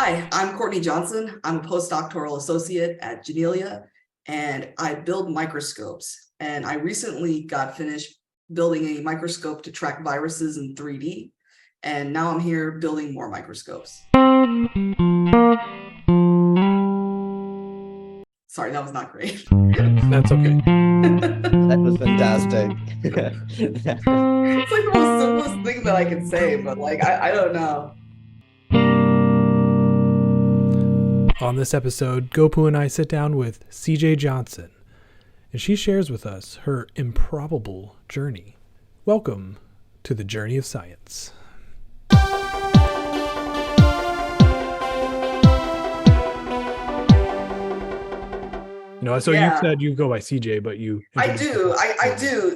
Hi, I'm Courtney Johnson. I'm a postdoctoral associate at Janelia, and I build microscopes. And I recently got finished building a microscope to track viruses in 3D. And now I'm here building more microscopes. Sorry, that was not great. That's okay. That was fantastic. It's like the most simplest thing that I can say, but like, I don't know. On this episode, Gopu and I sit down with CJ Johnson, and she shares with us her improbable journey. Welcome to the journey of science. So You said you go by CJ, but you... I do.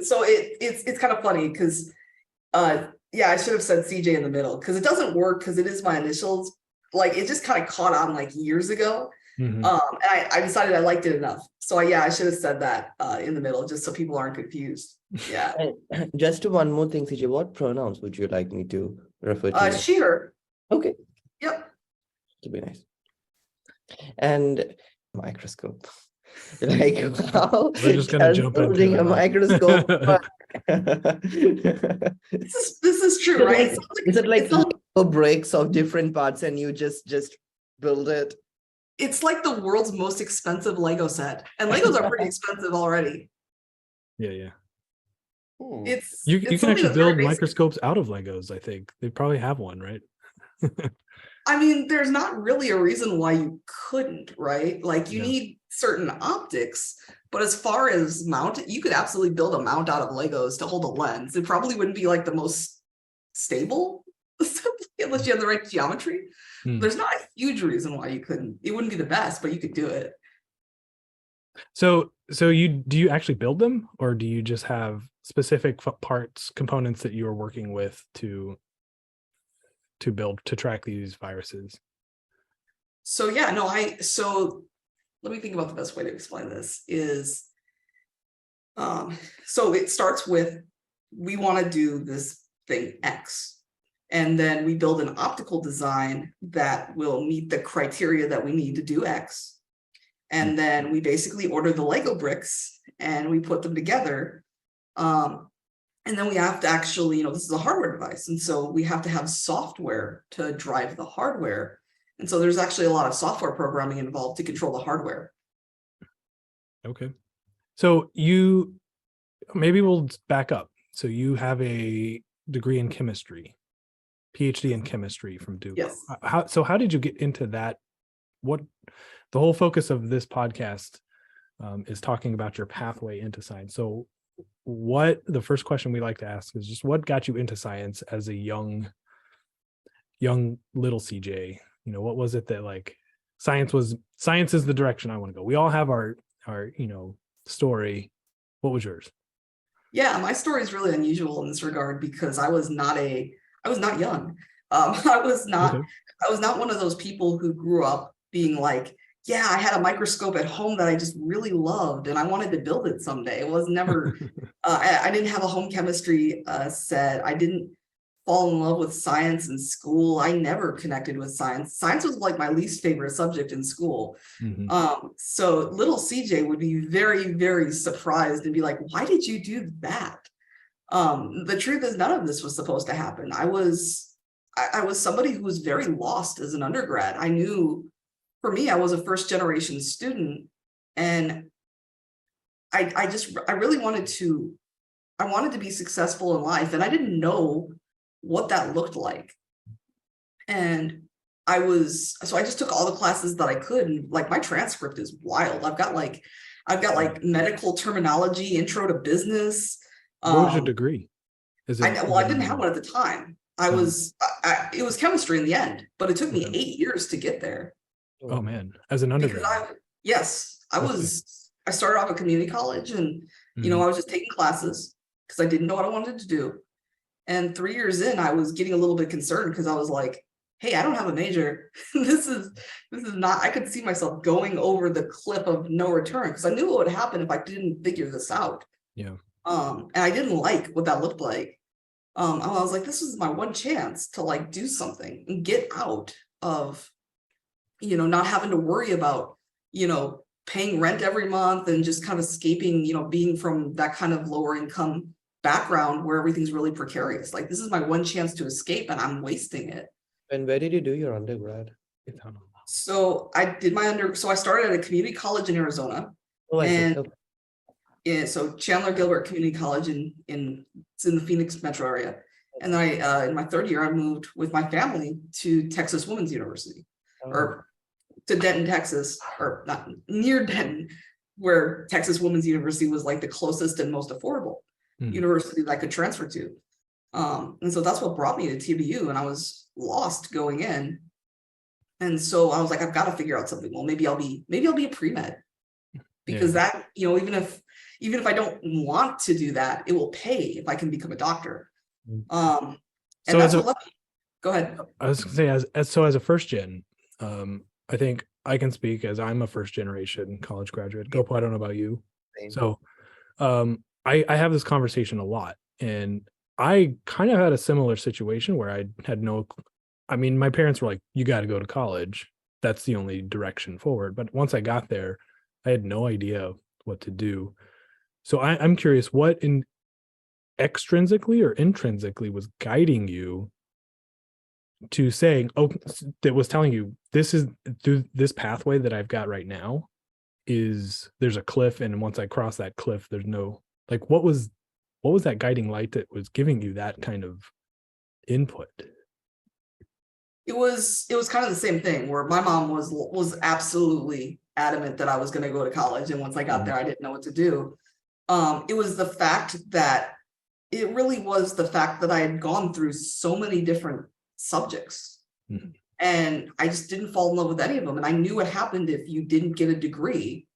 So it's kind of funny because, I should have said CJ in the middle because it doesn't work because it is my initials. Like it just kind of caught on like years ago. Mm-hmm. And I decided I liked it enough. So I should have said that in the middle just so people aren't confused. Yeah. Just one more thing, CJ. What pronouns would you like me to refer to? She, her. Okay. Yep. To be nice. And microscope. Like how we're just gonna jump building into a microscope. This is true, right? Is it like bricks of different parts and you just build it? It's like the world's most expensive Lego set, and Legos are pretty expensive already. Yeah. You can actually build microscopes out of Legos. I think they probably have one, right? I mean, there's not really a reason why you couldn't, right? Like you need certain optics, but as far as mount, you could absolutely build a mount out of Legos to hold a lens. It probably wouldn't be like the most stable unless you have the right geometry. There's not a huge reason why you couldn't. It wouldn't be the best, but you could do it. So do you actually build them, or do you just have specific components that you are working with to build to track these viruses? So let me think about the best way to explain this is, so it starts with, we want to do this thing X, and then we build an optical design that will meet the criteria that we need to do X. And then we basically order the Lego bricks and we put them together. And then we have to actually, this is a hardware device. And so we have to have software to drive the hardware. And so there's actually a lot of software programming involved to control the hardware. Okay. So maybe we'll back up. So you have a degree in chemistry, PhD in chemistry from Duke. Yes. How did you get into that? What the whole focus of this podcast is talking about your pathway into science. So the first question we like to ask is just what got you into science as a young little CJ? What was it that like science is the direction I want to go? We all have our story. What was yours? Yeah, my story is really unusual in this regard because I was not young. I was not one of those people who grew up being like, yeah, I had a microscope at home that I just really loved and I wanted to build it someday. It was never, I didn't have a home chemistry set. I didn't fall in love with science in school. I never connected with science. Science was like my least favorite subject in school. Mm-hmm. So little CJ would be very, very surprised and be like, why did you do that? The truth is none of this was supposed to happen. I was somebody who was very lost as an undergrad. I knew for me, I was a first generation student and I really wanted to be successful in life and I didn't know what that looked like. And I just took all the classes that I could and like my transcript is wild. I've got like medical terminology, intro to business. What was your degree? I didn't have one at the time. It was chemistry in the end, but it took me 8 years to get there. Oh man, as an undergrad. I started off at community college and, I was just taking classes because I didn't know what I wanted to do. And 3 years in, I was getting a little bit concerned because I was like, hey, I don't have a major. This is not, I could see myself going over the cliff of no return because I knew what would happen if I didn't figure this out. Yeah. And I didn't like what that looked like. I was like, this is my one chance to like do something and get out of not having to worry about, paying rent every month and just kind of escaping, being from that kind of lower income background where everything's really precarious. Like, this is my one chance to escape and I'm wasting it. And where did you do your undergrad? So I started at a community college in Arizona. Oh, I see. And Okay. yeah, so Chandler Gilbert Community College it's in the Phoenix metro area. And then in my third year, I moved with my family to Texas Women's University, or to Denton, Texas, or not near Denton, where Texas Women's University was like the closest and most affordable university that I could transfer to. And so that's what brought me to TBU, and I was lost going in. And so I was like, I've got to figure out something. Well, maybe I'll be a pre-med, because that, even if I don't want to do that, it will pay if I can become a doctor. And So that's what left me. Go ahead. I was gonna say, as a first gen, I think I can speak as I'm a first generation college graduate. Gopal, I don't know about you. Same. So I have this conversation a lot, and I kind of had a similar situation where I had my parents were like, you got to go to college. That's the only direction forward. But once I got there, I had no idea what to do. So I'm curious, what extrinsically or intrinsically was guiding you to saying, that was telling you this is through this pathway that I've got right now there's a cliff, and once I cross that cliff, there's no, like, what was that guiding light that was giving you that kind of input? It was kind of the same thing, where my mom was absolutely adamant that I was going to go to college, and once I got there, I didn't know what to do. It was the fact that I had gone through so many different subjects, and I just didn't fall in love with any of them. And I knew what happened if you didn't get a degree.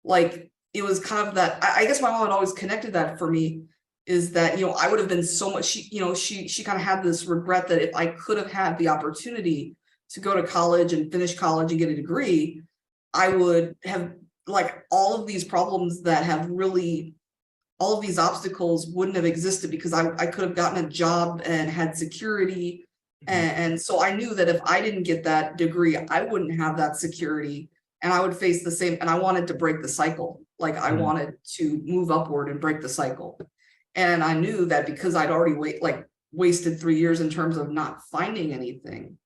Like, it was kind of that, I guess my mom had always connected that for me, is that, I would have been so much, she kind of had this regret that if I could have had the opportunity to go to college and finish college and get a degree, I would have, like, all of these problems that have really, all of these obstacles wouldn't have existed, because I could have gotten a job and had security. And so I knew that if I didn't get that degree, I wouldn't have that security, and I would face the same, and I wanted to break the cycle. Like, I wanted to move upward and break the cycle. And I knew that because I'd already wasted 3 years in terms of not finding anything,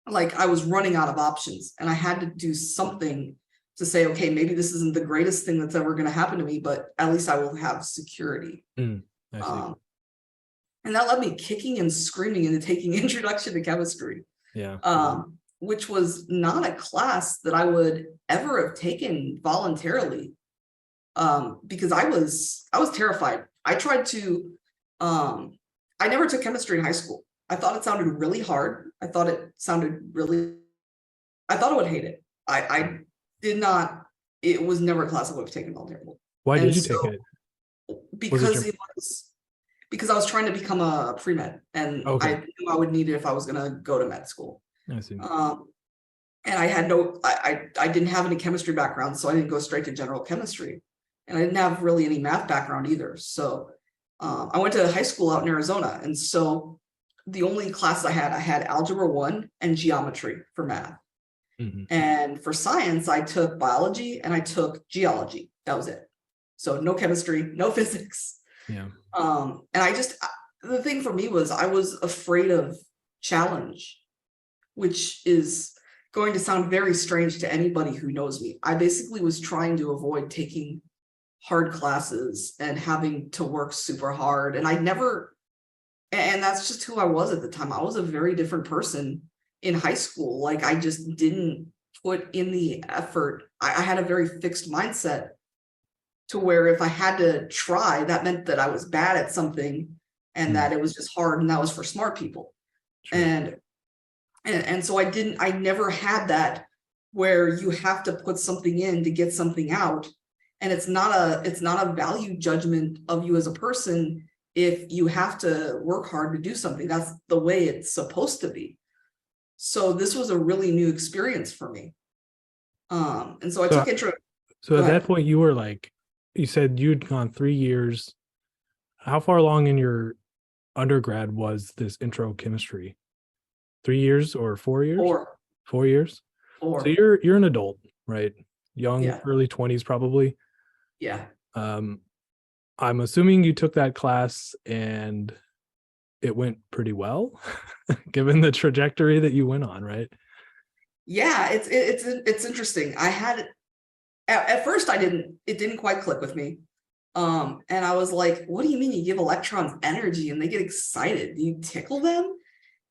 like, I was running out of options, and I had to do something to say, okay, maybe this isn't the greatest thing that's ever going to happen to me, but at least I will have security. And that led me kicking and screaming into taking Introduction to Chemistry. Which was not a class that I would ever have taken voluntarily, because I was terrified. I never took chemistry in high school. I thought it sounded really hard. I thought I would hate it. I did not, it was never a class I would have taken voluntarily. Why did you take it? Because I was trying to become a pre-med, and I knew I would need it if I was going to go to med school. I see. And I had I didn't have any chemistry background, so I didn't go straight to general chemistry, and I didn't have really any math background either. So I went to high school out in Arizona, and so the only classes I had Algebra 1 and Geometry for math. And for science, I took biology and I took geology. That was it. So no chemistry, no physics. And the thing for me was, I was afraid of challenge, which is going to sound very strange to anybody who knows me. I basically was trying to avoid taking hard classes and having to work super hard. And and that's just who I was at the time. I was a very different person in high school. Like, I just didn't put in the effort. I had a very fixed mindset, to where if I had to try, that meant that I was bad at something, and that it was just hard, and that was for smart people. And so I never had that, where you have to put something in to get something out. And it's not a value judgment of you as a person if you have to work hard to do something. That's the way it's supposed to be. So this was a really new experience for me. And so I took intro. So at that point, you were like, you said you'd gone 3 years. How far along in your undergrad was this intro chemistry? 3 years or 4 years? 4. 4 years? Or So you're an adult, right? Young, Yeah. early 20s probably. yeah. I'm assuming you took that class and it went pretty well, given the trajectory that you went on, right? Yeah, it's interesting. I had at first it didn't quite click with me. And I was like, what do you mean you give electrons energy and they get excited? Do you tickle them?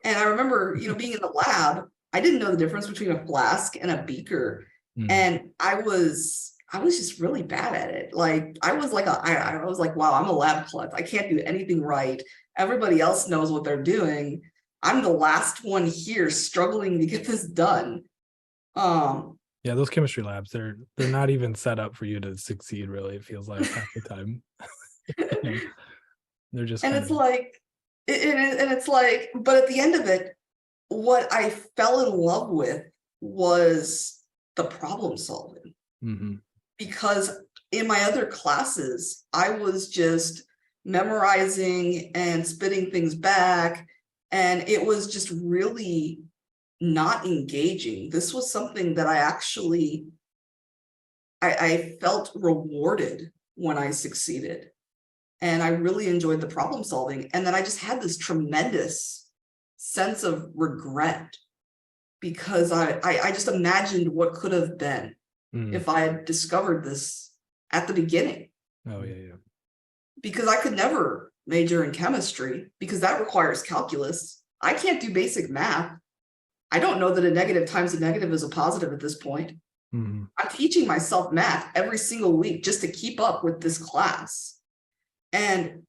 And I remember, being in the lab, I didn't know the difference between a flask and a beaker. And I was just really bad at it. Like I was like, I was like, wow, I'm a lab klutz. I can't do anything right. Everybody else knows what they're doing. I'm the last one here struggling to get this done. Yeah, those chemistry labs, they're not even set up for you to succeed, really, it feels like half the time. They're just and kind it's of like, and it's like, but at the end of it, what I fell in love with was the problem solving. Because in my other classes, I was just memorizing and spitting things back, and it was just really not engaging. This was something that I actually I felt rewarded when I succeeded, and I really enjoyed the problem solving. And then I just had this tremendous sense of regret because I just imagined what could have been if I had discovered this at the beginning. Oh yeah. Because I could never major in chemistry because that requires calculus. I can't do basic math. I don't know that a negative times a negative is a positive at this point. I'm teaching myself math every single week just to keep up with this class. And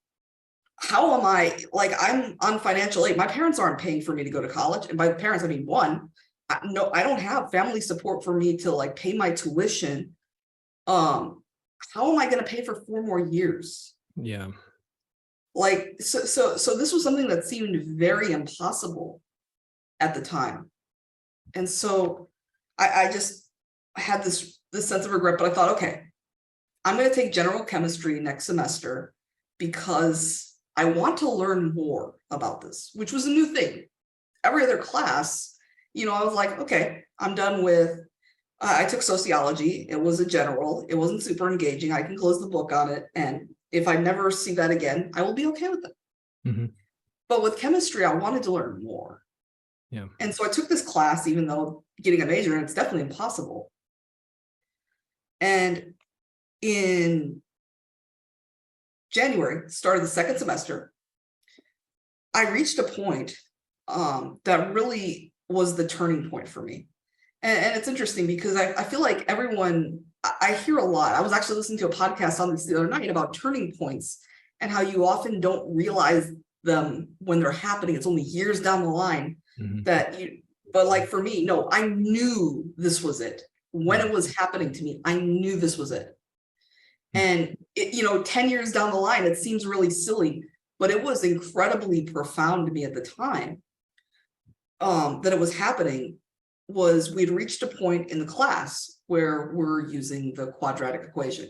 how am I, like, I'm on financial aid. My parents aren't paying for me to go to college. And by parents, I mean one, I don't have family support for me to like pay my tuition. How am I going to pay for 4 more years? Yeah. Like, so this was something that seemed very impossible at the time. And so I just had this sense of regret, but I thought, okay, I'm going to take general chemistry next semester because I want to learn more about this, which was a new thing. Every other class, I was like, okay, I'm done with, I took sociology. It was a general. It wasn't super engaging. I can close the book on it. And if I never see that again, I will be okay with it. But with chemistry, I wanted to learn more. Yeah. And so I took this class, even though getting a major, and it's definitely impossible. And in January, start of the second semester, I reached a point that really was the turning point for me. And it's interesting because I feel like I hear a lot. I was actually listening to a podcast on this the other night about turning points and how you often don't realize them when they're happening. It's only years down the line but like for me, no, I knew this was it. When it was happening to me, I knew this was it. And 10 years down the line, it seems really silly, but it was incredibly profound to me at the time that it was happening. Was we'd reached a point in the class where we're using the quadratic equation.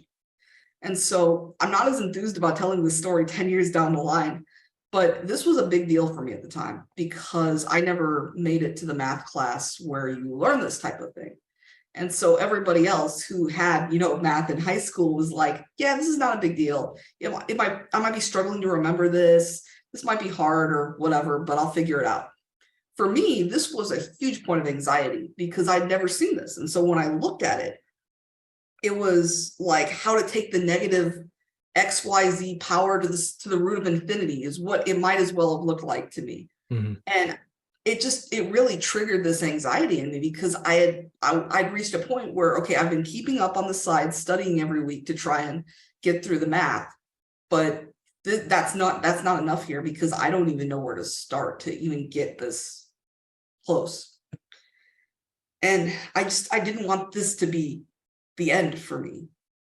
And so I'm not as enthused about telling this story 10 years down the line, but this was a big deal for me at the time because I never made it to the math class where you learn this type of thing. And so everybody else who had, math in high school was like, yeah, this is not a big deal. I might be struggling to remember this. This might be hard or whatever, but I'll figure it out. For me, this was a huge point of anxiety because I'd never seen this. And so when I looked at it, it was like how to take the negative XYZ power to the root of infinity is what it might as well have looked like to me. And it really triggered this anxiety in me because I'd reached a point where, okay, I've been keeping up on the side, studying every week to try and get through the math, but that's not enough here because I don't even know where to start to even get this close. And I didn't want this to be the end for me.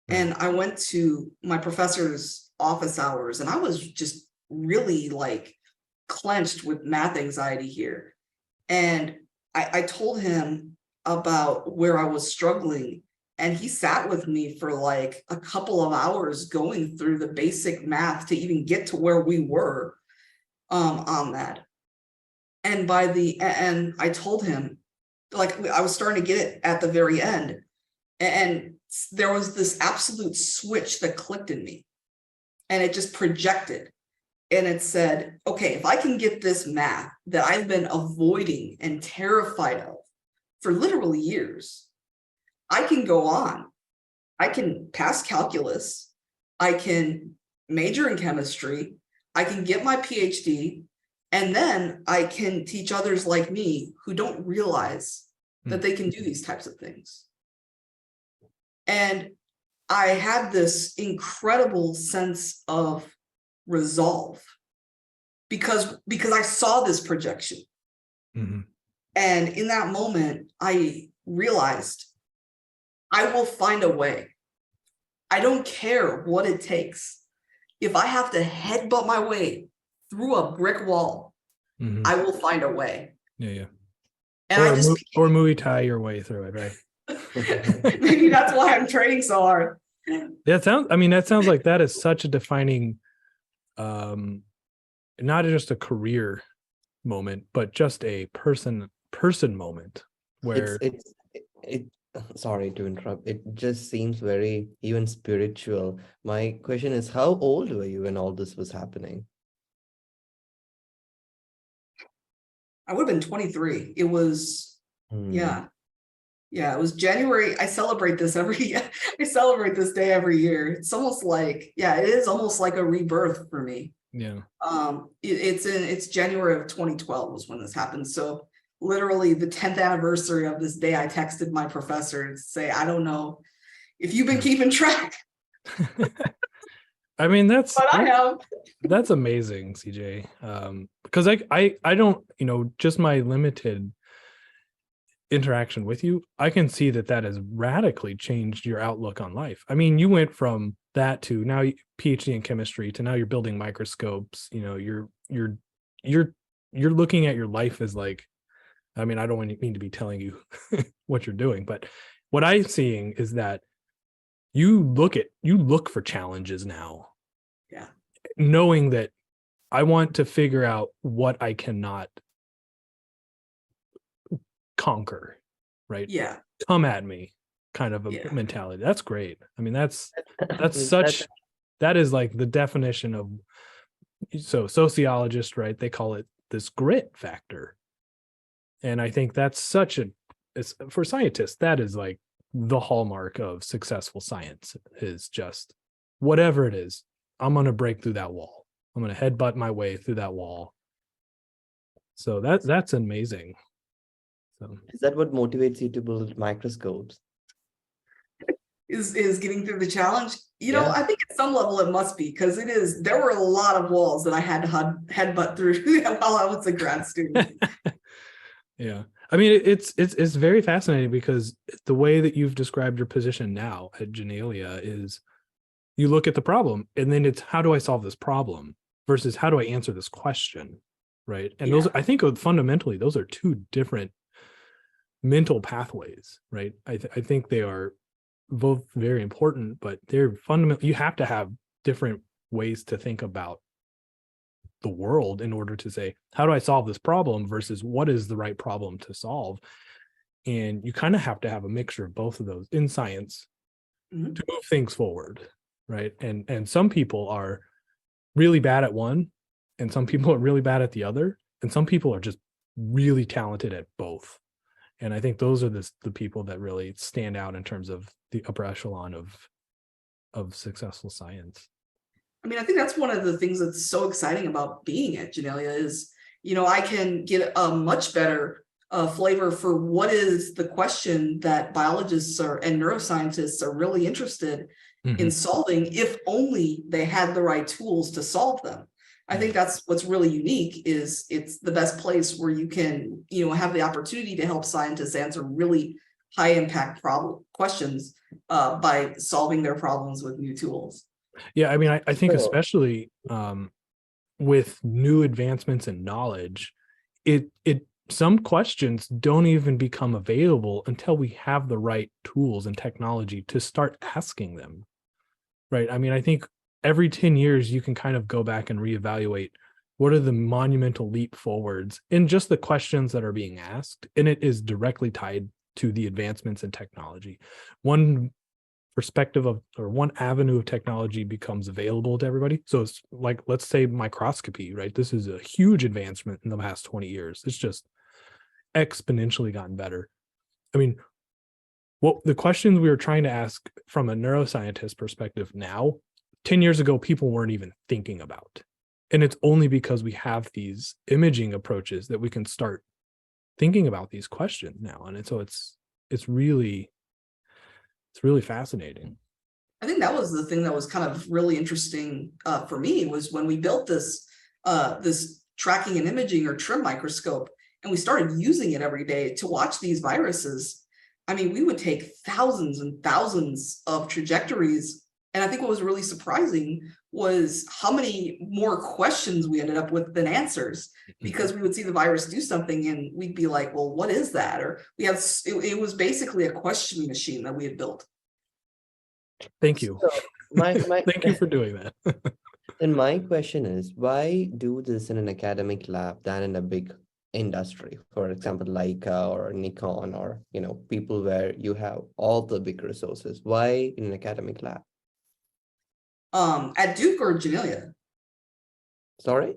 And I went to my professor's office hours and I was just really like clenched with math anxiety here. And I told him about where I was struggling, and he sat with me for like a couple of hours going through the basic math to even get to where we were on that. And I told him, like I was starting to get it at the very end. And there was this absolute switch that clicked in me, and it just projected. And it said, okay, if I can get this math that I've been avoiding and terrified of for literally years, I can go on. I can pass calculus. I can major in chemistry. I can get my PhD. And then I can teach others like me who don't realize that they can do these types of things. And I had this incredible sense of resolve because I saw this projection. Mm-hmm. And in that moment, I realized I will find a way. I don't care what it takes. If I have to headbutt my way through a brick wall, Mm-hmm. I will find a way. Yeah. And or I just or Muay Thai your way through it, right? maybe that's why I'm training so hard. That sounds like that is such a defining, not just a career moment, but just a person moment where it sorry to interrupt. It just seems very even spiritual. My question is, how old were you when all this was happening? I would have been 23. It was, yeah, it was January. I celebrate this every year. I celebrate this day every year. It's almost like, it is almost like a rebirth for me. Yeah. It's January of 2012 was when this happened. So literally the 10th anniversary of this day, I texted my professor to say, I don't know if you've been keeping track. I mean, but I have. That's amazing, CJ. Because I don't, just my limited interaction with you, I can see that has radically changed your outlook on life. I mean, you went from that to now PhD in chemistry to now you're building microscopes. You're looking at your life as like, I mean, I don't mean to be telling you what you're doing, but what I'm seeing is that you look for challenges now. Yeah. Knowing that I want to figure out what I cannot conquer, right? Yeah. Come at me kind of a mentality. That's great. I mean, that is like the definition of, so sociologists, right? They call it this grit factor. And I think that's for scientists, that is like the hallmark of successful science, is just whatever it is, I'm going to break through that wall. I'm going to headbutt my way through that wall. So that's amazing. So is that what motivates you to build microscopes? Is getting through the challenge. I think at some level it must be, because there were a lot of walls that I had to headbutt through while I was a grad student. Yeah. I mean, it's very fascinating, because the way that you've described your position now at Janelia is you look at the problem and then it's, how do I solve this problem versus how do I answer this question? Right. And those, I think fundamentally, those are two different mental pathways, right? I think they are both very important, but they're fundamental. You have to have different ways to think about the world in order to say, how do I solve this problem versus what is the right problem to solve? And you kind of have to have a mixture of both of those in science to move things forward, right? And some people are really bad at one, and some people are really bad at the other, and some people are just really talented at both. And I think those are the people that really stand out in terms of the upper echelon of successful science. I mean, I think that's one of the things that's so exciting about being at Janelia is, I can get a much better flavor for what is the question that biologists and neuroscientists are really interested in solving, if only they had the right tools to solve them. I think that's what's really unique, is it's the best place where you can, have the opportunity to help scientists answer really high impact questions by solving their problems with new tools. Yeah, I mean, I think especially with new advancements in knowledge, some questions don't even become available until we have the right tools and technology to start asking them, right? I mean, I think every 10 years you can kind of go back and reevaluate what are the monumental leap forwards in just the questions that are being asked? And it is directly tied to the advancements in technology. One perspective of, or one avenue of technology becomes available to everybody. So it's like, let's say microscopy, right? This is a huge advancement in the past 20 years. It's just exponentially gotten better. I mean, what the questions we were trying to ask from a neuroscientist perspective now, 10 years ago, people weren't even thinking about. And it's only because we have these imaging approaches that we can start thinking about these questions now. And so it's really fascinating. I think that was the thing that was kind of really interesting for me, was when we built this tracking and imaging or TRIM microscope, and we started using it every day to watch these viruses. I mean, we would take thousands and thousands of trajectories. And I think what was really surprising was how many more questions we ended up with than answers, because we would see the virus do something and we'd be like, well, what is that? Or it was basically a question machine that we had built. Thank you. So Thank you for doing that. And my question is, why do this in an academic lab than in a big industry, for example, Leica or Nikon, or people where you have all the big resources? Why in an academic lab? At Duke or Janelia? Sorry?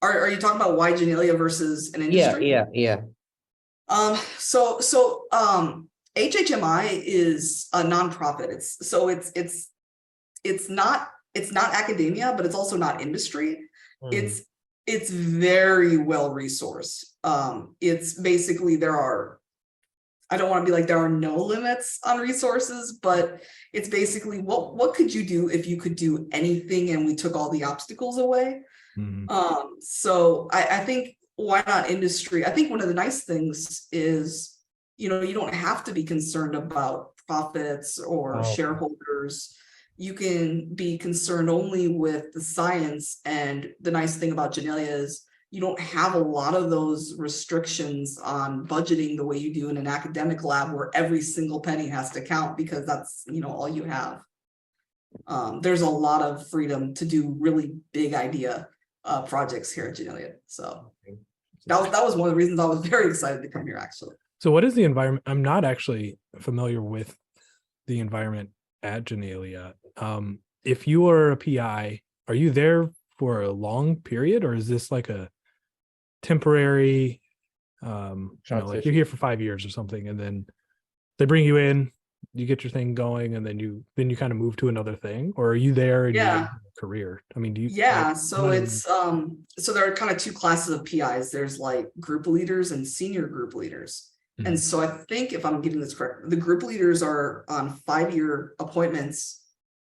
Are you talking about why Janelia versus an industry? Yeah. So HHMI is a nonprofit. It's not academia, but it's also not industry. It's very well resourced. It's basically, I don't want to be like there are no limits on resources, but it's basically what could you do if you could do anything and we took all the obstacles away? So I think, why not industry? I think one of the nice things is, you don't have to be concerned about profits or shareholders. You can be concerned only with the science. And the nice thing about Janelia is you don't have a lot of those restrictions on budgeting the way you do in an academic lab, where every single penny has to count because that's, all you have. There's a lot of freedom to do really big idea projects here at Janelia. So that was one of the reasons I was very excited to come here, actually. So what is the environment? I'm not actually familiar with the environment at Janelia. If you are a PI, are you there for a long period, or is this like a temporary, like you're here for 5 years or something, and then they bring you in, you get your thing going, and then you kind of move to another thing? Or are you there in your career? I mean, do you? Yeah, so it's so there are kind of two classes of PIs. There's like group leaders and senior group leaders. And so I think, if I'm getting this correct, the group leaders are on 5-year appointments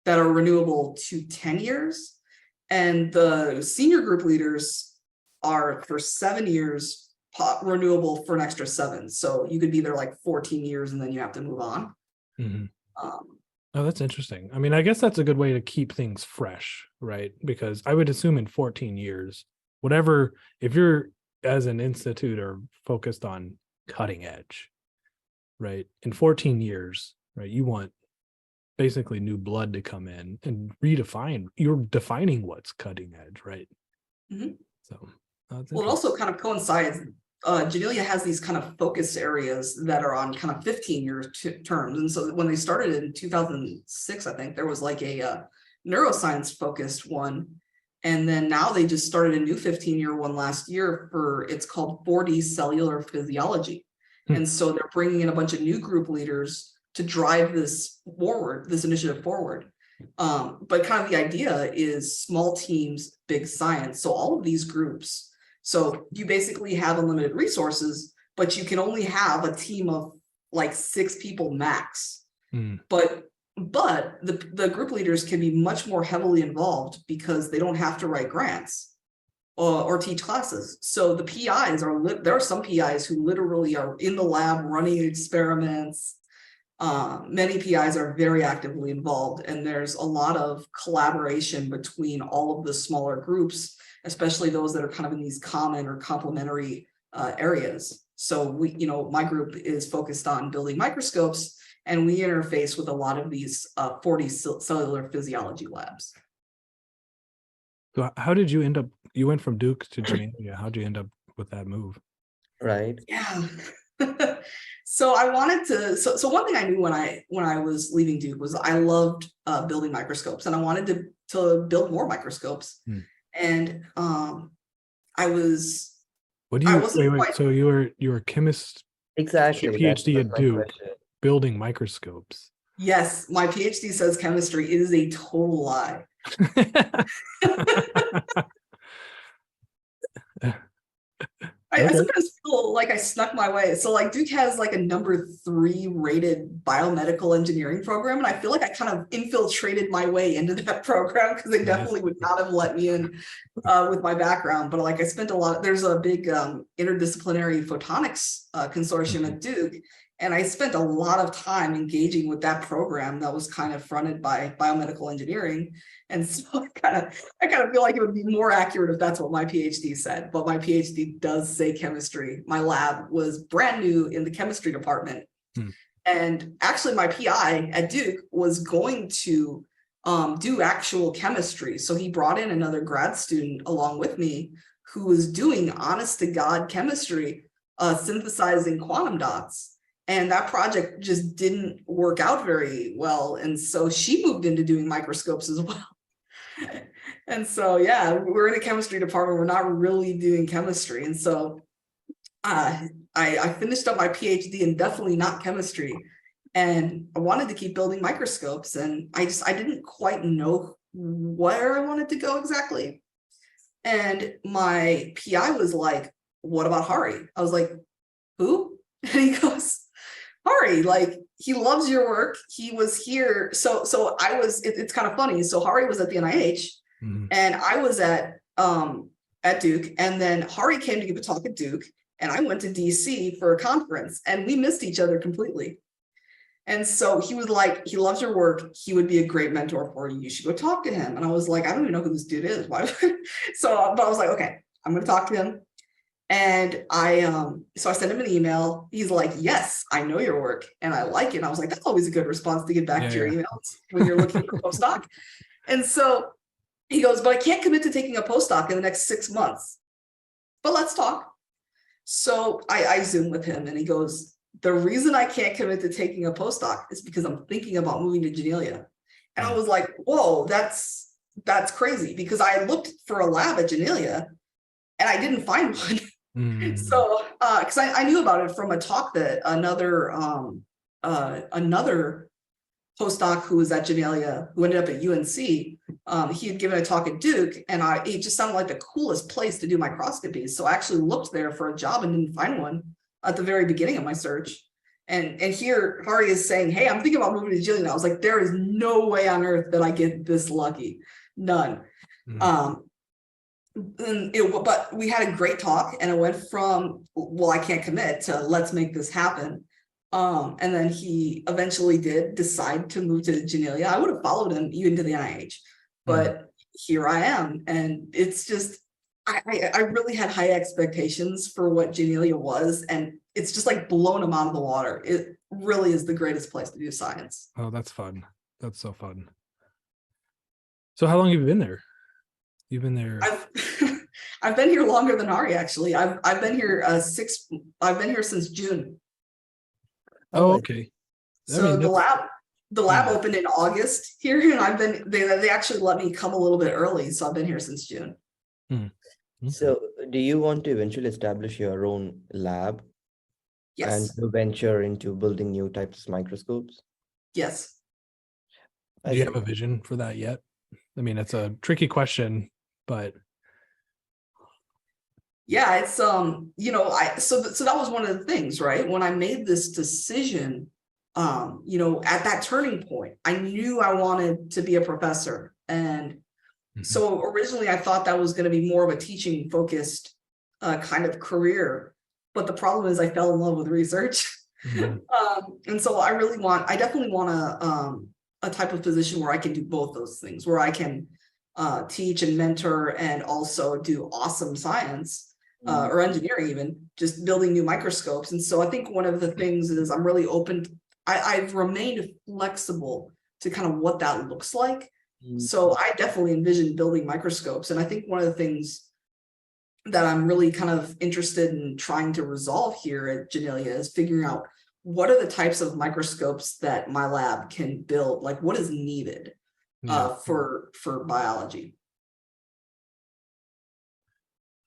that are renewable to 10 years. And the senior group leaders are for 7 years, renewable for an extra 7. So you could be there like 14 years and then you have to move on. Oh, that's interesting. I mean, I guess that's a good way to keep things fresh, right? Because I would assume in 14 years, whatever, if you're as an institute are focused on cutting edge, right? In 14 years, right, you want basically new blood to come in and redefine. You're defining what's cutting edge, right? So well, it also kind of coincides. Janelia has these kind of focus areas that are on kind of 15-year terms. And so when they started in 2006, I think there was like a neuroscience focused one. And then now they just started a new 15-year one last year it's called 4D cellular physiology. And so they're bringing in a bunch of new group leaders to drive this initiative forward. But kind of the idea is small teams, big science. So all of these groups, so you basically have unlimited resources, but you can only have a team of like 6 people max. But the group leaders can be much more heavily involved because they don't have to write grants or teach classes. So the PIs there are some PIs who literally are in the lab running experiments. Many PIs are very actively involved, and there's a lot of collaboration between all of the smaller groups, especially those that are kind of in these common or complementary areas. So my group is focused on building microscopes, and we interface with a lot of these 4D cellular physiology labs. So how did you end up you went from Duke to Janelia. How'd you end up with that move? Right. Yeah. So I wanted to, so one thing I knew when I was leaving Duke was I loved building microscopes, and I wanted to build more microscopes. And I was, What do I you wasn't wait? quite, So you were a chemist, Exactly. your That PhD was at my Duke, question. building microscopes. yes, my PhD says chemistry. It is a total lie. I Okay. sometimes feel like I snuck my way. So like Duke has like a number 3 rated biomedical engineering program. And I feel like I kind of infiltrated my way into that program, because they Nice. definitely would not have let me in with my background. But like I spent a lot, there's a big interdisciplinary photonics consortium at Duke. And I spent a lot of time engaging with that program that was kind of fronted by biomedical engineering. And so I kind of feel like it would be more accurate if that's what my PhD said. But my PhD does say chemistry. My lab was brand new in the chemistry department. And actually my PI at Duke was going to do actual chemistry. So he brought in another grad student along with me who was doing honest to God chemistry, synthesizing quantum dots. And that project just didn't work out very well. And so she moved into doing microscopes as well. And so, yeah, we're in a chemistry department. We're not really doing chemistry. And so I finished up my PhD in definitely not chemistry. And I wanted to keep building microscopes. And I didn't quite know where I wanted to go exactly. And my PI was like, what about Hari? I was like, who? And he goes, Hari, like, he loves your work. He was here. So I was, it's kind of funny. So Hari was at the NIH and I was at Duke. And then Hari came to give a talk at Duke, and I went to DC for a conference, and we missed each other completely. And so he was like, he loves your work. He would be a great mentor for you. You should go talk to him. And I was like, I don't even know who this dude is. Why? But I was like, okay, I'm going to talk to him. And so I sent him an email. He's like, yes, I know your work and I like it. And I was like, that's always a good response to get back to your emails when you're looking for a postdoc. And so he goes, but I can't commit to taking a postdoc in the next 6 months, but let's talk. So I Zoom with him, and he goes, the reason I can't commit to taking a postdoc is because I'm thinking about moving to Janelia. And I was like, whoa, that's crazy, because I looked for a lab at Janelia and I didn't find one. So, because I knew about it from a talk that another postdoc who was at Janelia, who ended up at UNC, he had given a talk at Duke, and it just sounded like the coolest place to do microscopy. So I actually looked there for a job and didn't find one at the very beginning of my search. And here Hari is saying, hey, I'm thinking about moving to Janelia. I was like, there is no way on earth that I get this lucky. None. But we had a great talk, and it went from, well, I can't commit, to let's make this happen. And then he eventually did decide to move to Janelia. I would have followed him even to the NIH, but here I am. And it's just, I really had high expectations for what Janelia was, and it's just like blown them out of the water. It really is the greatest place to do science. Oh, that's fun. That's so fun. So how long have you been there? You've been there. I've been here longer than Hari, actually. I've been here I've been here since June. Oh, okay. So the lab opened in August here, and they actually let me come a little bit early, so I've been here since June. So do you want to eventually establish your own lab? Yes. And to venture into building new types of microscopes? Yes. Do you have a vision for that yet? I mean, it's a tricky question, but yeah, it's so that was one of the things, right? When I made this decision, at that turning point, I knew I wanted to be a professor. And so originally I thought that was going to be more of a teaching focused kind of career. But the problem is I fell in love with research. And so I definitely want a type of position where I can do both those things, where I can teach and mentor and also do awesome science or engineering, even just building new microscopes. And so I think one of the things is I'm really open. I've remained flexible to kind of what that looks like. So I definitely envision building microscopes. And I think one of the things that I'm really kind of interested in trying to resolve here at Janelia is figuring out what are the types of microscopes that my lab can build, like what is needed for biology.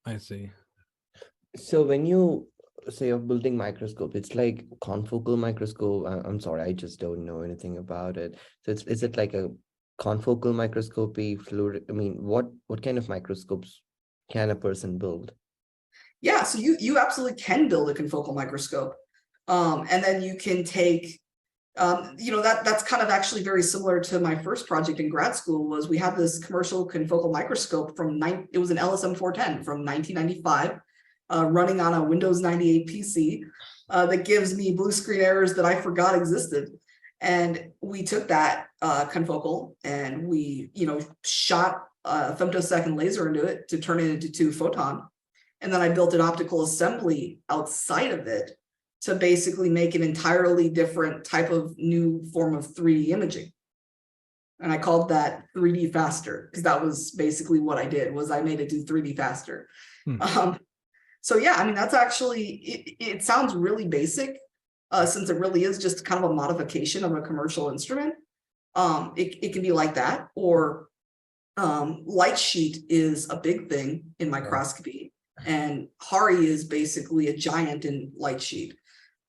I see. So when you say of building microscope, it's like confocal microscope. I'm sorry, I just don't know anything about it. So is it like a confocal microscopy, fluid? I mean, what kind of microscopes can a person build? Yeah, so you absolutely can build a confocal microscope. And then you can take, that's kind of actually very similar to my first project in grad school. Was we had this commercial confocal microscope it was an LSM 410 from 1995, running on a Windows 98 PC, that gives me blue screen errors that I forgot existed. And we took that confocal and we, shot a femtosecond laser into it to turn it into 2 photon. And then I built an optical assembly outside of it to basically make an entirely different type of new form of 3D imaging. And I called that 3D faster, because that was basically what I did, was I made it do 3D faster. So yeah, I mean, that's actually, it sounds really basic, since it really is just kind of a modification of a commercial instrument. It can be like that, or light sheet is a big thing in microscopy. And Hari is basically a giant in light sheet.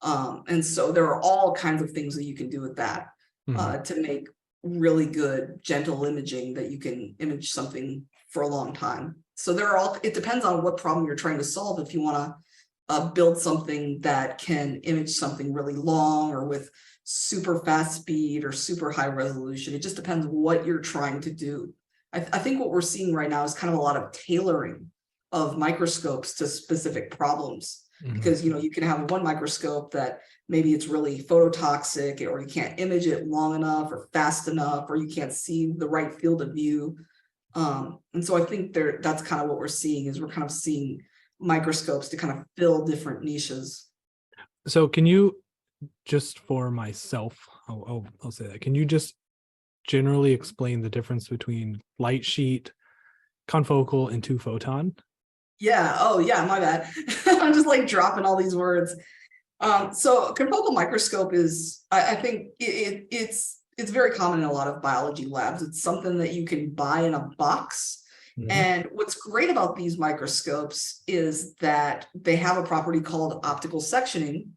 And so there are all kinds of things that you can do with that to make really good, gentle imaging that you can image something for a long time. So it depends on what problem you're trying to solve. If you want to build something that can image something really long or with super fast speed or super high resolution, it just depends what you're trying to do. I think what we're seeing right now is kind of a lot of tailoring of microscopes to specific problems, because you can have one microscope that maybe it's really phototoxic, or you can't image it long enough or fast enough, or you can't see the right field of view. And so I think that's kind of what we're seeing, is we're kind of seeing microscopes to kind of fill different niches. So can you, just for myself, I'll say that, can you just generally explain the difference between light sheet, confocal, and 2 photon? Yeah. Oh, yeah. My bad. I'm just like dropping all these words. So confocal microscope is, I think it's very common in a lot of biology labs. It's something that you can buy in a box. And what's great about these microscopes is that they have a property called optical sectioning,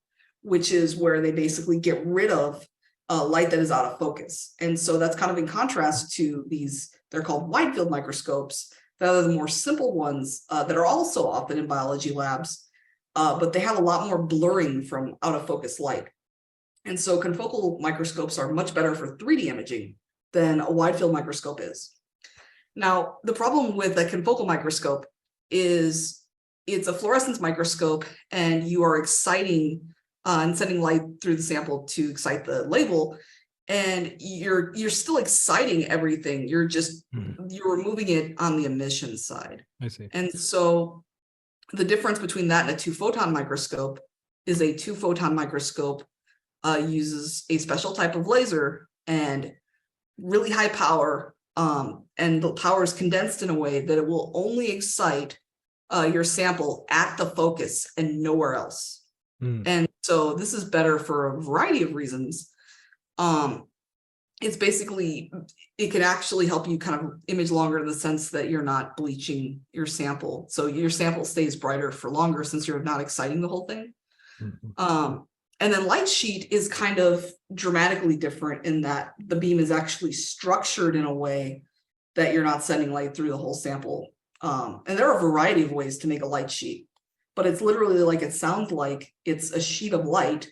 which is where they basically get rid of light that is out of focus. And so that's kind of in contrast to they're called wide field microscopes, that are the more simple ones that are also often in biology labs, but they have a lot more blurring from out of focus light. And so confocal microscopes are much better for 3D imaging than a wide field microscope is. Now, the problem with a confocal microscope is it's a fluorescence microscope, and you are exciting and sending light through the sample to excite the label. And you're still exciting everything. You're removing it on the emission side. I see. And so the difference between that and a 2 photon microscope is a 2 photon microscope uses a special type of laser and really high power. And the power is condensed in a way that it will only excite your sample at the focus and nowhere else. And so this is better for a variety of reasons. It's basically, it can actually help you kind of image longer, in the sense that you're not bleaching your sample. So your sample stays brighter for longer, since you're not exciting the whole thing. And then light sheet is kind of dramatically different in that the beam is actually structured in a way that you're not sending light through the whole sample. And there are a variety of ways to make a light sheet, but it's literally like, it sounds like it's a sheet of light.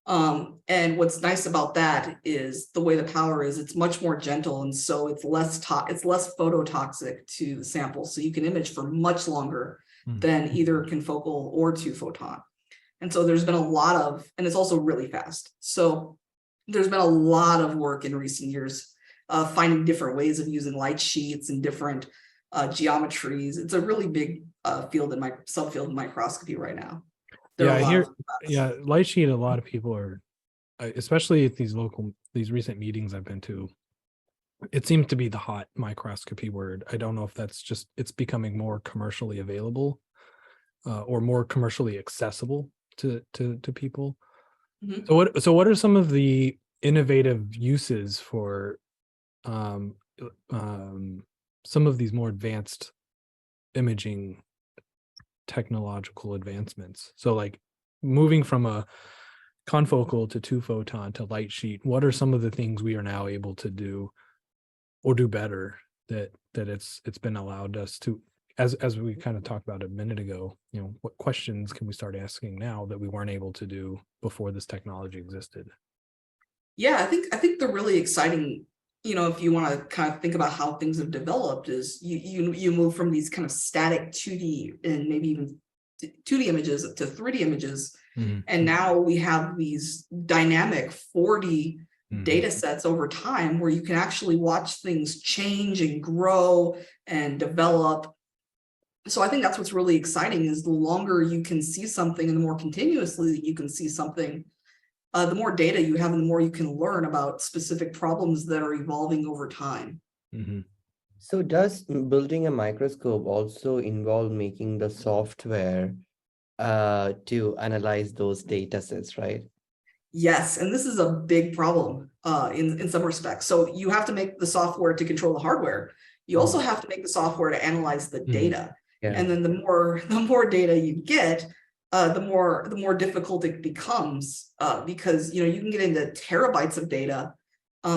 And what's nice about that is the way the power is, it's much more gentle. And so it's less phototoxic to the sample. So you can image for much longer than either confocal or 2 photon. And so there's been a lot of, and it's also really fast. So there's been a lot of work in recent years finding different ways of using light sheets and different geometries. It's a really big subfield in microscopy right now. Light sheet, a lot of people are, especially at these recent meetings I've been to, it seems to be the hot microscopy word. I don't know if that's just, it's becoming more commercially available. or more commercially accessible to people. Mhm. So what are some of the innovative uses for um, some of these more advanced imaging technological advancements? So like moving from a confocal to two photon to light sheet, what are some of the things we are now able to do or do better that it's been allowed us to, as we kind of talked about a minute ago, you know, what questions can we start asking now that we weren't able to do before this technology existed? Yeah, I think the really exciting, if you want to kind of think about how things have developed, is you move from these kind of static 2D and maybe even 2D images to 3D images. Mhm. And now we have these dynamic 4D Mhm. data sets over time where you can actually watch things change and grow and develop. So I think that's what's really exciting, is the longer you can see something and the more continuously you can see something, the more data you have and the more you can learn about specific problems that are evolving over time. Mhm. So does building a microscope also involve making the software to analyze those data sets, right? Yes, and this is a big problem in some respects. So you have to make the software to control the hardware. You also have to make the software to analyze the data. Yeah. And then the more data you get, the more difficult it becomes, because you can get into terabytes of data.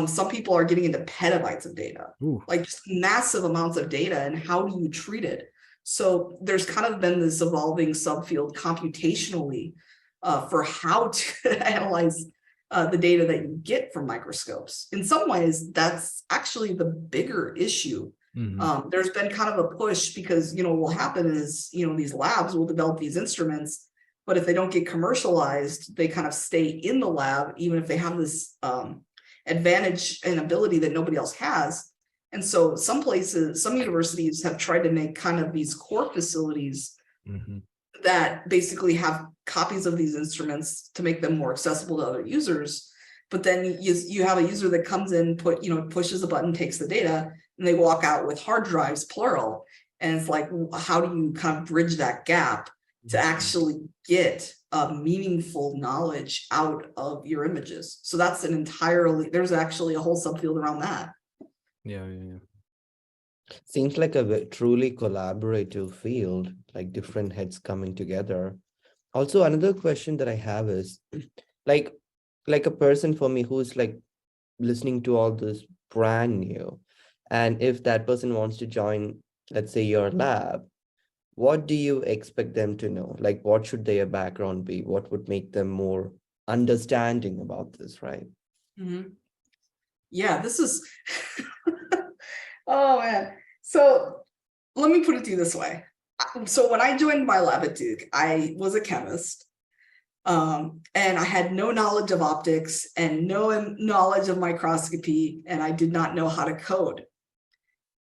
Some people are getting into petabytes of data, Ooh. like just massive amounts of data. And how do you treat it? So there's kind of been this evolving subfield computationally for how to analyze the data that you get from microscopes. In some ways, that's actually the bigger issue. Mhm. There's been kind of a push because, what will happen is, these labs will develop these instruments, but if they don't get commercialized, they kind of stay in the lab, even if they have this advantage and ability that nobody else has. And so some universities have tried to make kind of these core facilities Mhm. that basically have copies of these instruments to make them more accessible to other users. But then you have a user that comes in, pushes a button, takes the data, and they walk out with hard drives, plural. And it's like, how do you kind of bridge that gap to actually get meaningful knowledge out of your images? So that's there's actually a whole subfield around that. Yeah. Seems like a truly collaborative field, like different heads coming together. Also, another question that I have is like a person for me who's like listening to all this brand new, and if that person wants to join, let's say, your lab, what do you expect them to know? Like, what should their background be? What would make them more understanding about this, right? Mm-hmm. Yeah, this is oh man. So let me put it to you this way. So when I joined my lab at Duke, I was a chemist, and I had no knowledge of optics and no knowledge of microscopy, and I did not know how to code.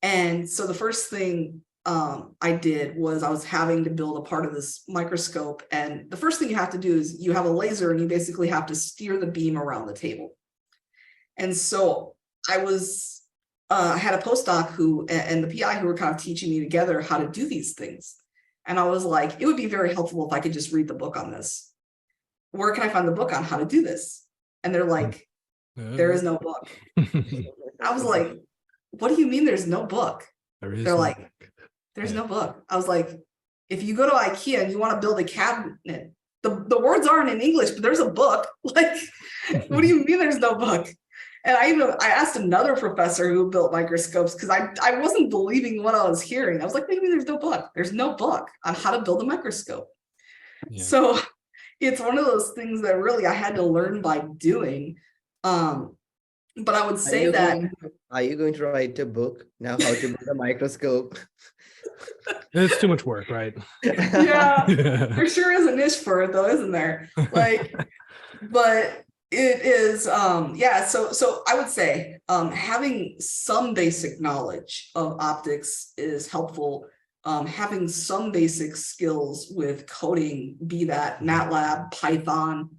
And so the first thing I did was I was having to build a part of this microscope. And the first thing you have to do is you have a laser and you basically have to steer the beam around the table. And so I had a postdoc and the PI who were kind of teaching me together how to do these things. And I was like, it would be very helpful if I could just read the book on this. Where can I find the book on how to do this? And they're like, there is no book. I was like, what do you mean there's no book? They're like, there's no book. I was like, if you go to IKEA and you want to build a cabinet, the words aren't in English, but there's a book. Like, what do you mean there's no book? And I asked another professor who built microscopes because I wasn't believing what I was hearing. I was like, maybe there's no book. There's no book on how to build a microscope. Yeah. So it's one of those things that really I had to learn by doing. But I would say Are you going to write a book now, how to build a microscope? It's too much work, right? yeah, there sure is a niche for it though, isn't there? Like, but it is, yeah, so I would say having some basic knowledge of optics is helpful. Having some basic skills with coding, be that MATLAB, Python,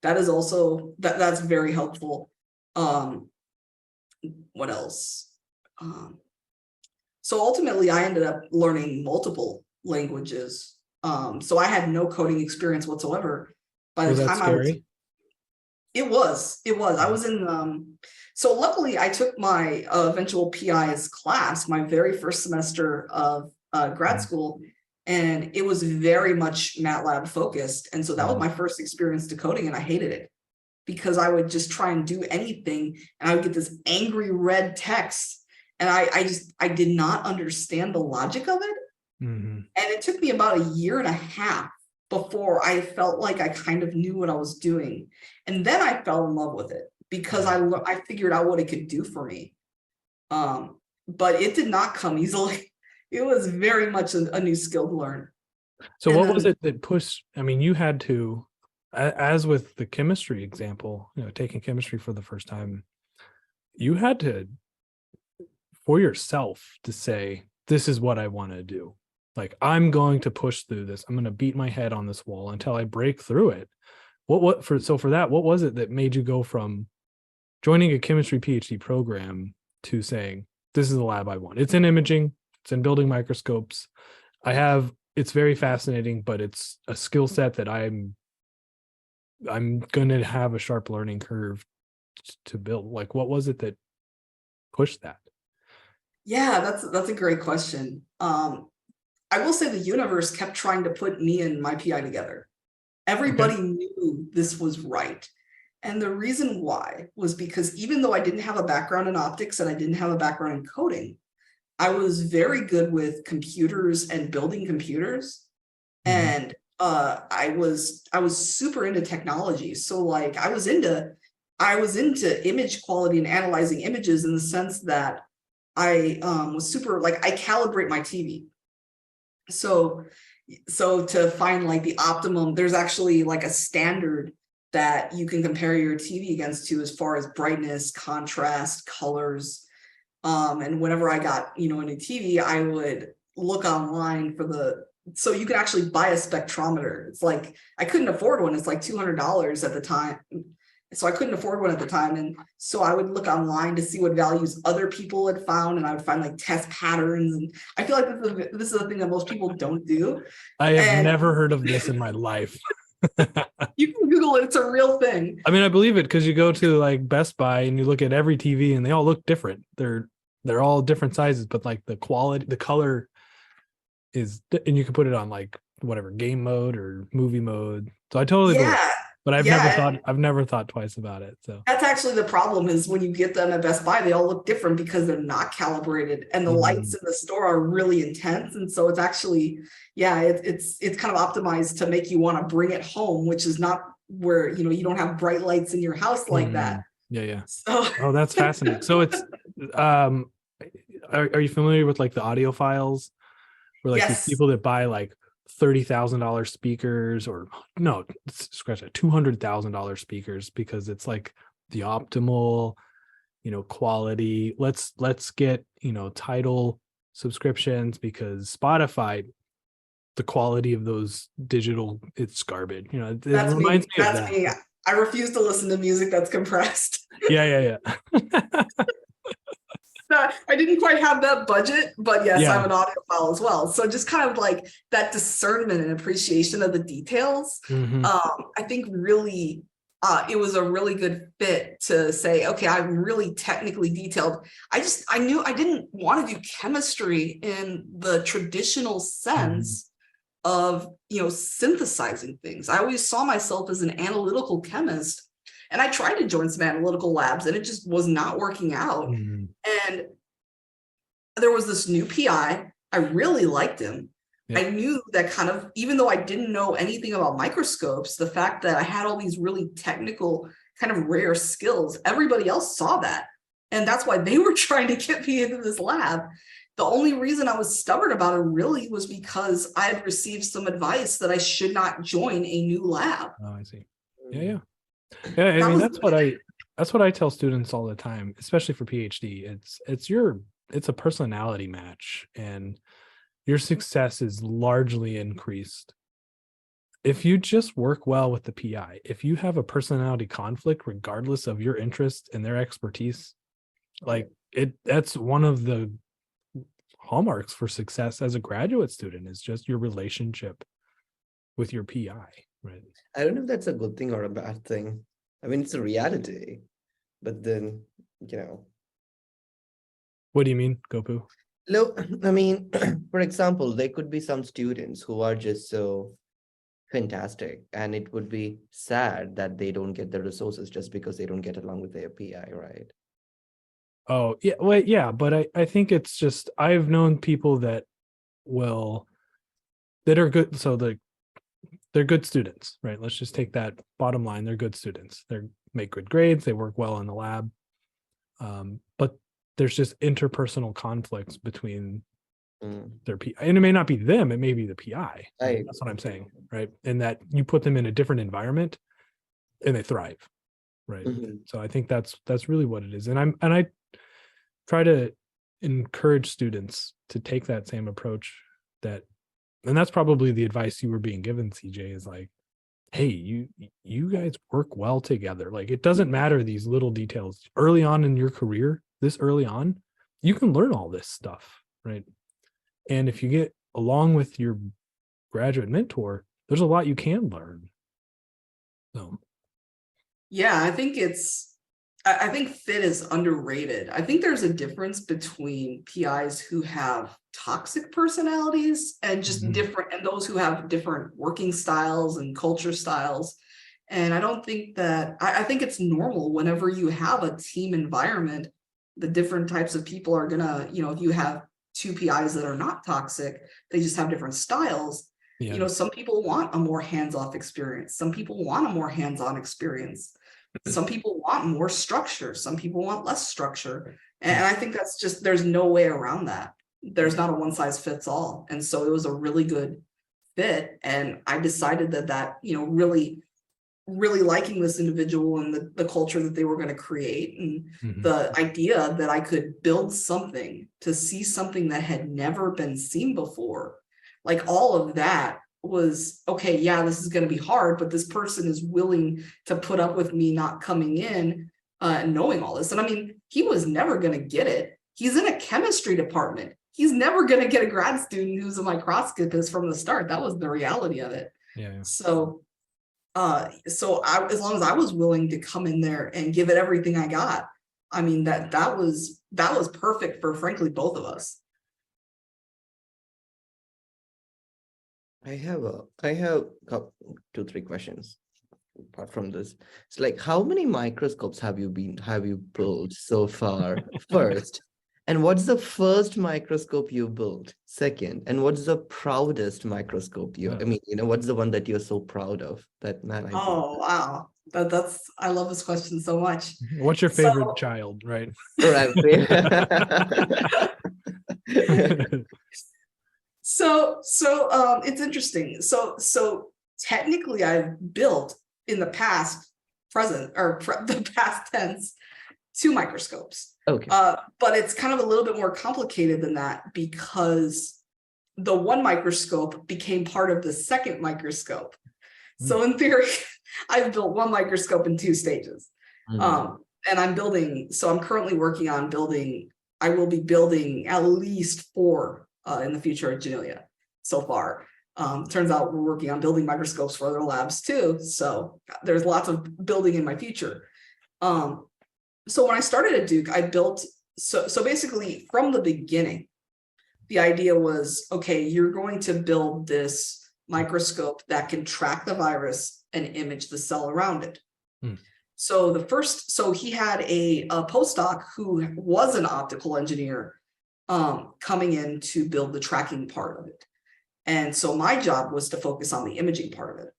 that is also that's very helpful. What else? So ultimately I ended up learning multiple languages So I had no coding experience whatsoever. By Was the that time I was, scary? it was. I was in, so luckily I took my eventual PI's class, my very first semester of grad Mhm. school, and it was very much MATLAB focused. And so that was Mhm. my first experience to coding, and I hated it because I would just try and do anything and I would get this angry red text. And I did not understand the logic of it. Mhm. And it took me about a year and a half before I felt like I kind of knew what I was doing. And then I fell in love with it because I figured out what it could do for me. But it did not come easily. It was very much a new skill to learn. So And what was then, it that pushed, I mean, you had to, as with the chemistry example, taking chemistry for the first time, you had to, for yourself, to say, this is what I want to do. Like, I'm going to push through this. I'm going to beat my head on this wall until I break through it. For that, what was it that made you go from joining a chemistry PhD program to saying, this is the lab I want? It's in imaging, it's in building microscopes. It's very fascinating, but it's a skill set that I'm going to have a sharp learning curve to build. Like, what was it that pushed that? yeah, that's a great question. I will say the universe kept trying to put me and my PI together. Okay. Everybody knew this was right. And the reason why was because even though I didn't have a background in optics and I didn't have a background in coding, I was very good with computers and building computers. Mhm. And I was super into technology. So like I was into image quality and analyzing images in the sense that I was super, like, I calibrate my TV. So to find like the optimum, there's actually like a standard that you can compare your TV against to as far as brightness, contrast, colors. And whenever I got, a new TV, I would look online so you could actually buy a spectrometer. It's like, I couldn't afford one. It's like $200 at the time. So I couldn't afford one at the time. And so I would look online to see what values other people had found. And I would find like test patterns. And I feel like this is a thing that most people don't do. I have And never heard of this in my life. you can Google it. It's a real thing. I mean, I believe it because you go to like Best Buy and you look at every TV and they all look different. They're all different sizes, but like the quality, the color is, and you can put it on like whatever game mode or movie mode. So I totally believe it. Yeah. But Yeah. I've never thought twice about it. So That's actually the problem, is when you get them at Best Buy, they all look different because they're not calibrated and the lights in the store are really intense. And so it's actually, yeah, it's kind of optimized to make you want to bring it home, which is not where, you don't have bright lights in your house like that. Yeah. So Oh, that's fascinating. So it's are you familiar with like the audio files where like these yes, people that buy like $30,000 speakers, or no, scratch that, $200,000 speakers, because it's like the optimal, quality. Let's get, title subscriptions because Spotify, the quality of those digital, it's garbage. It that's reminds me. me of That's that. me. I refuse to listen to music that's compressed. Yeah. I didn't quite have that budget, but yes, Yeah. I'm an audiophile as well. So just kind of like that discernment and appreciation of the details. Mhm. I think really it was a really good fit to say, okay, I'm really technically detailed. I knew I didn't want to do chemistry in the traditional sense of, synthesizing things. I always saw myself as an analytical chemist. And I tried to join some analytical labs and it just was not working out. Mhm. And there was this new PI. I really liked him. Yep. I knew that kind of, even though I didn't know anything about microscopes, the fact that I had all these really technical, kind of rare skills, everybody else saw that. And that's why they were trying to get me into this lab. The only reason I was stubborn about it really was because I had received some advice that I should not join a new lab. Oh, I see. Yeah. I That mean, was that's what I tell students all the time, especially for PhD. It's a personality match, and your success is largely increased if you just work well with the PI. If you have a personality conflict, regardless of your interest and their expertise, that's one of the hallmarks for success as a graduate student, is just your relationship with your PI, right? I don't know if that's a good thing or a bad thing. I mean, it's a reality, but then, you know, What do you mean, Gopu? no, I mean, for example, there could be some students who are just so fantastic, and it would be sad that they don't get the resources just because they don't get along with their PI, right? Oh, yeah, well, yeah, but I think it's just I've known people that are good. So they're good students, right? Let's just take that bottom line. They're good students. They make good grades. They work well in the lab. But there's just interpersonal conflicts between their PI, and it may not be them. It may be the PI. Right? That's what I'm saying, right? And that you put them in a different environment, and they thrive, right? So I think that's really what it is. And I try to encourage students to take that same approach. And that's probably the advice you were being given, CJ, is like, hey, you guys work well together. Like, it doesn't matter these little details early on in your career. This early on, you can learn all this stuff, right? And if you get along with your graduate mentor, there's a lot you can learn. So Yeah, I think I think fit is underrated. I think there's a difference between PIs who have toxic personalities and just different, and those who have different working styles and culture styles. And I don't think that, I think it's normal whenever you have a team environment, the different types of people are gonna, if you have two PIs that are not toxic, they just have different styles. yeah. Some people want a more hands-off experience. Some people want a more hands-on experience. Some people want more structure. Some people want less structure. And I think that's just, there's no way around that. There's not a one size fits all. And so it was a really good fit. And I decided that, really, really liking this individual and the culture that they were going to create, and the idea that I could build something, to see something that had never been seen before. Like, all of that was, okay, yeah, this is going to be hard, but this person is willing to put up with me not coming in and knowing all this. And I mean, he was never going to get it. He's in a chemistry department. He's never going to get a grad student who's a microscopist from the start. That was the reality of it. Yeah. So as long as I was willing to come in there and give it everything I got, I mean, that was perfect for, frankly, both of us. I have 2-3 questions apart from this. It's like, how many microscopes have you built so far? First, and what's the first microscope you built? Second, and what's the proudest microscope what's the one that you're so proud of? That, man, I Oh, wow. I love this question so much. What's your favorite child, right? Right. So it's interesting. So technically I've built in the past, the past tense, 2 microscopes. Okay. But it's kind of a little bit more complicated than that, because the one microscope became part of the second microscope. So in theory, I've built one microscope in 2 stages. And I'm currently working on I will be building at least 4 in the future at Janelia so far. Turns out we're working on building microscopes for other labs too. So there's lots of building in my future. So when I started at Duke, I built, so basically from the beginning, the idea was, okay, you're going to build this microscope that can track the virus and image the cell around it. So he had a postdoc who was an optical engineer coming in to build the tracking part of it. And so my job was to focus on the imaging part of it.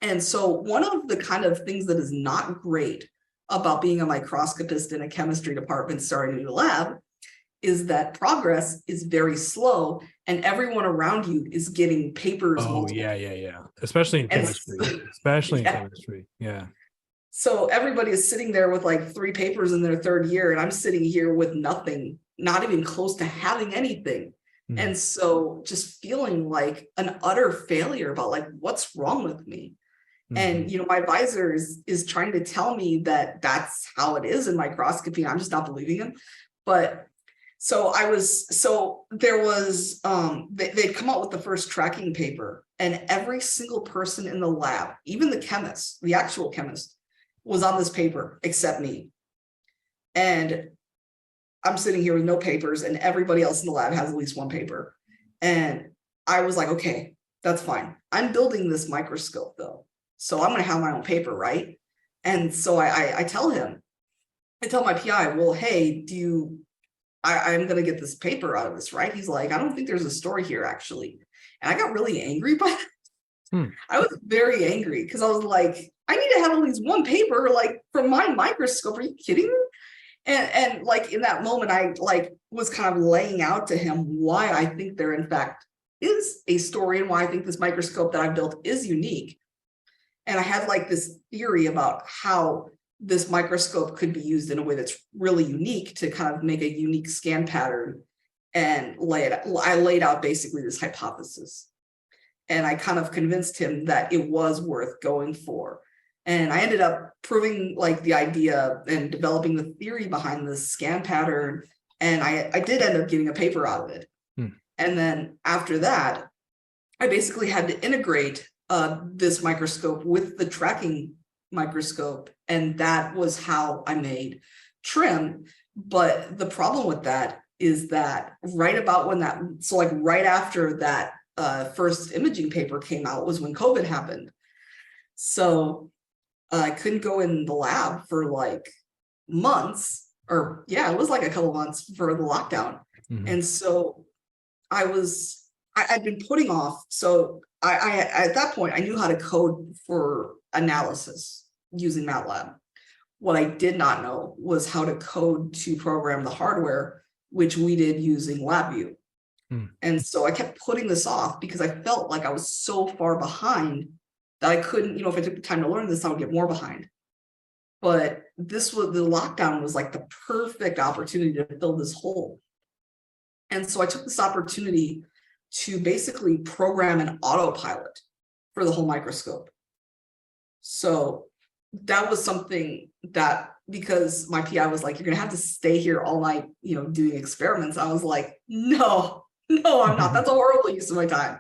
And so one of the kind of things that is not great about being a microscopist in a chemistry department starting a new lab is that progress is very slow, and everyone around you is getting papers. Oh, yeah. Especially in chemistry. Yeah. So everybody is sitting there with like 3 papers in their 3rd year, and I'm sitting here with nothing, not even close to having anything. And so just feeling like an utter failure about like, what's wrong with me? And, my advisor is trying to tell me that that's how it is in microscopy. I'm just not believing him. But there was, they'd come out with the first tracking paper, and every single person in the lab, even the chemist, the actual chemist, was on this paper except me. And I'm sitting here with no papers, and everybody else in the lab has at least one paper. And I was like, okay, that's fine. I'm building this microscope though, so I'm going to have my own paper, right? And so I tell my PI, well, hey, I'm going to get this paper out of this, right? He's like, I don't think there's a story here, actually. And I got really angry by that. I was very angry because I was like, I need to have at least one paper, like, from my microscope. Are you kidding me? And like, in that moment, I like was kind of laying out to him why I think there, in fact, is a story, and why I think this microscope that I built is unique. And I had like this theory about how this microscope could be used in a way that's really unique to kind of make a unique scan pattern, and I laid out basically this hypothesis. And I kind of convinced him that it was worth going for. And I ended up proving like the idea and developing the theory behind this scan pattern. And I did end up getting a paper out of it. And then after that, I basically had to integrate this microscope with the tracking microscope. And that was how I made TRIM. But the problem with that is that right after that first imaging paper came out was when COVID happened. So I couldn't go in the lab for like months, it was like a couple months for the lockdown. And so I'd been putting off. So I at that point, I knew how to code for analysis using MATLAB. What I did not know was how to code to program the hardware, which we did using LabVIEW. And so I kept putting this off because I felt like I was so far behind that I couldn't, if I took the time to learn this, I would get more behind. But the lockdown was like the perfect opportunity to fill this hole. And so I took this opportunity to basically program an autopilot for the whole microscope. So that was something that, because my PI was like, you're going to have to stay here all night, doing experiments. I was like, no, I'm not. That's a horrible use of my time.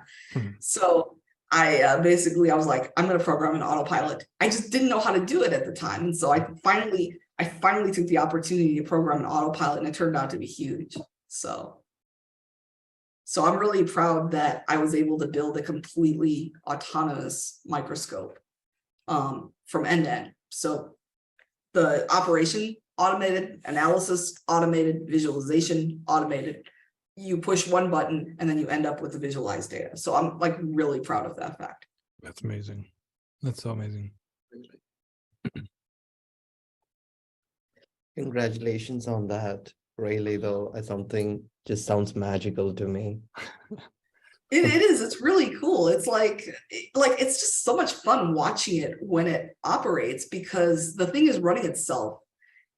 So I was like, I'm going to program an autopilot. I just didn't know how to do it at the time. And so I finally took the opportunity to program an autopilot, and it turned out to be huge. So I'm really proud that I was able to build a completely autonomous microscope from end to end. So the operation automated, analysis automated, visualization automated. You push one button and then you end up with the visualized data. So I'm like really proud of that fact. That's amazing. That's so amazing. Congratulations on that. Really, though, something just sounds magical to me. It is. It's really cool. It's like it's just so much fun watching it when it operates, because the thing is running itself.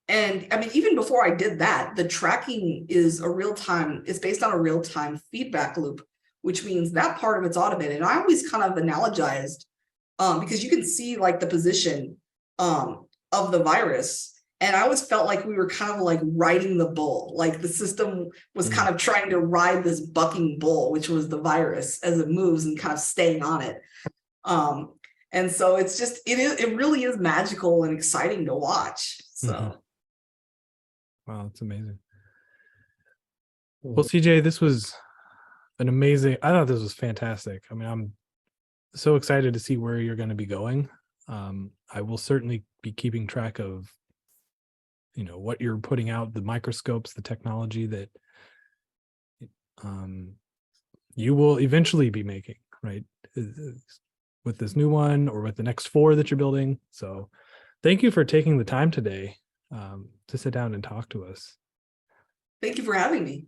And I mean, even before I did that, the tracking is it's based on a real-time feedback loop, which means that part of it's automated. And I always kind of analogized because you can see like the position of the virus. And I always felt like we were kind of like riding the bull, like the system was kind of trying to ride this bucking bull, which was the virus, as it moves and kind of staying on it. And so it really is magical and exciting to watch. So. Wow, that's amazing. Well, CJ, this was I thought this was fantastic. I mean, I'm so excited to see where you're going to be going. I will certainly be keeping track of what you're putting out, the microscopes, the technology that you will eventually be making, right? With this new one or with the next 4 that you're building. So thank you for taking the time today to sit down and talk to us. Thank you for having me.